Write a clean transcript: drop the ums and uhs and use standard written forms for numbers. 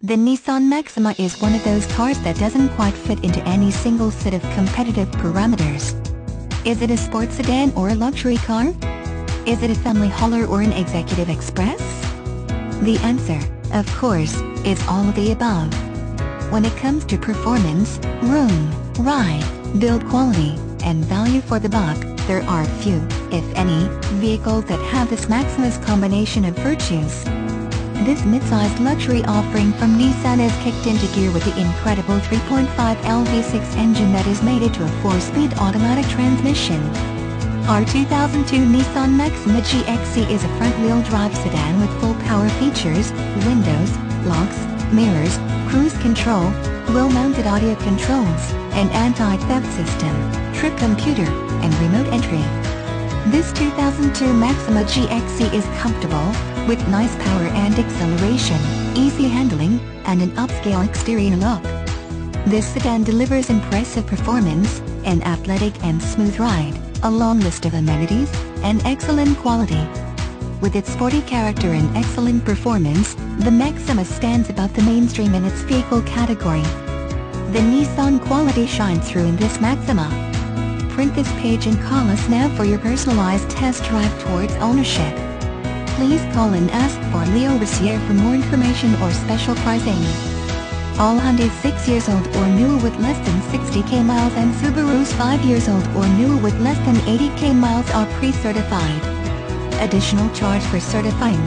The Nissan Maxima is one of those cars that doesn't quite fit into any single set of competitive parameters. Is it a sports sedan or a luxury car? Is it a family hauler or an executive express? The answer, of course, is all of the above. When it comes to performance, room, ride, build quality, and value for the buck, there are few, if any, vehicles that have this Maxima's combination of virtues. This mid-sized luxury offering from Nissan is kicked into gear with the incredible 3.5L V6 engine that is mated to a 4-speed automatic transmission. Our 2002 Nissan Maxima GXE is a front-wheel drive sedan with full power features, windows, locks, mirrors, cruise control, wheel-mounted audio controls, an anti-theft system, trip computer, and remote entry. This 2002 Maxima GXE is comfortable, with nice power and acceleration, easy handling, and an upscale exterior look. This sedan delivers impressive performance, an athletic and smooth ride, a long list of amenities, and excellent quality. With its sporty character and excellent performance, the Maxima stands above the mainstream in its vehicle category. The Nissan quality shines through in this Maxima. Print this page and call us now for your personalized test drive towards ownership. Please call and ask for Leo Rosier for more information or special pricing. All Hyundais 6 years old or newer with less than 60k miles and Subarus 5 years old or newer with less than 80k miles are pre-certified. Additional charge for certifying.